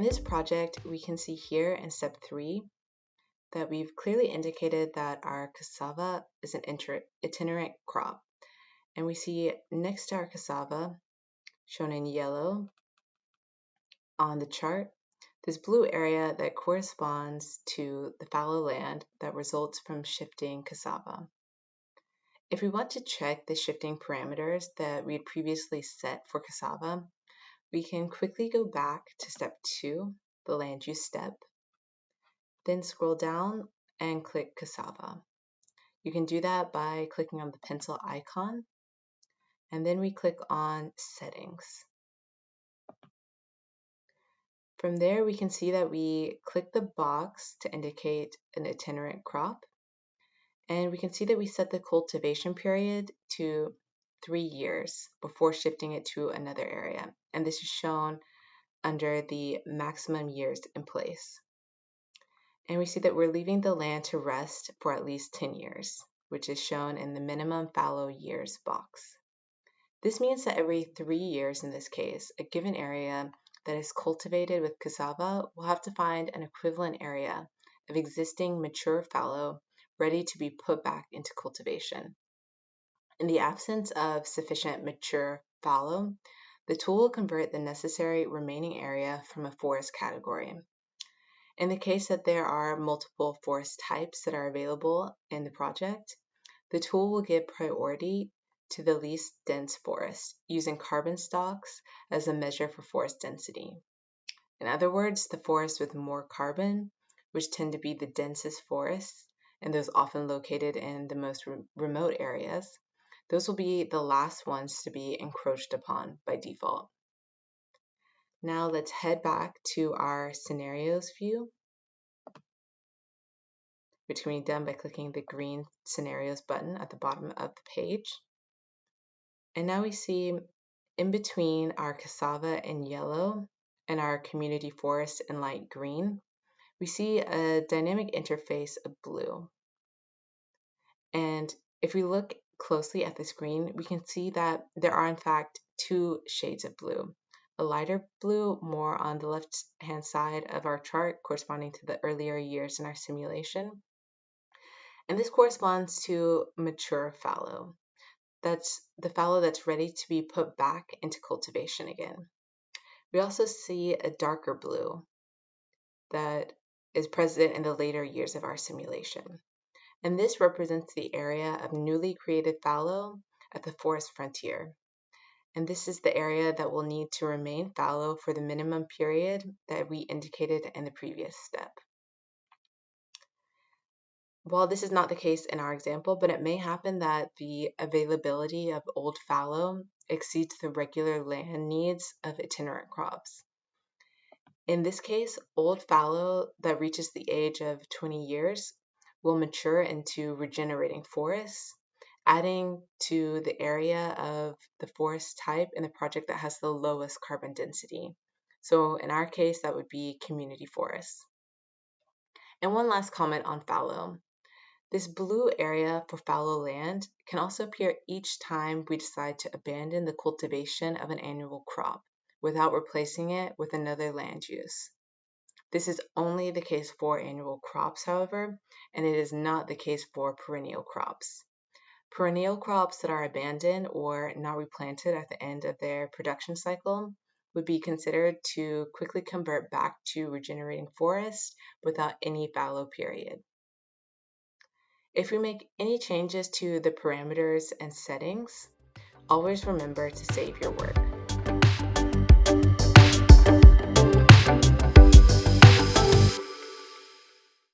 this project, we can see here in step 3 that we've clearly indicated that our cassava is an itinerant crop. And we see next to our cassava, shown in yellow on the chart, this blue area that corresponds to the fallow land that results from shifting cassava. If we want to check the shifting parameters that we had previously set for cassava, we can quickly go back to step 2, the land use step, then scroll down and click cassava. You can do that by clicking on the pencil icon, and then we click on settings. From there, we can see that we click the box to indicate an itinerant crop, and we can see that we set the cultivation period to 3 years before shifting it to another area, and this is shown under the maximum years in place. And we see that we're leaving the land to rest for at least 10 years, which is shown in the minimum fallow years box. This means that every 3 years in this case, a given area that is cultivated with cassava will have to find an equivalent area of existing mature fallow ready to be put back into cultivation. In the absence of sufficient mature fallow, the tool will convert the necessary remaining area from a forest category. In the case that there are multiple forest types that are available in the project, the tool will give priority to the least dense forest, using carbon stalks as a measure for forest density. In other words, the forests with more carbon, which tend to be the densest forests, and those often located in the most remote areas, those will be the last ones to be encroached upon by default. Now let's head back to our scenarios view, which can be done by clicking the green scenarios button at the bottom of the page. And now we see in between our cassava in yellow and our community forest in light green, we see a dynamic interface of blue. And if we look closely at the screen, we can see that there are in fact 2 shades of blue. A lighter blue more on the left-hand side of our chart corresponding to the earlier years in our simulation. And this corresponds to mature fallow. That's the fallow that's ready to be put back into cultivation again. We also see a darker blue that is present in the later years of our simulation. And this represents the area of newly created fallow at the forest frontier. And this is the area that will need to remain fallow for the minimum period that we indicated in the previous step. Well, this is not the case in our example, but it may happen that the availability of old fallow exceeds the regular land needs of itinerant crops. In this case, old fallow that reaches the age of 20 years will mature into regenerating forests, adding to the area of the forest type in the project that has the lowest carbon density. So in our case, that would be community forests. And one last comment on fallow. This blue area for fallow land can also appear each time we decide to abandon the cultivation of an annual crop without replacing it with another land use. This is only the case for annual crops, however, and it is not the case for perennial crops. Perennial crops that are abandoned or not replanted at the end of their production cycle would be considered to quickly convert back to regenerating forest without any fallow period. If we make any changes to the parameters and settings, always remember to save your work.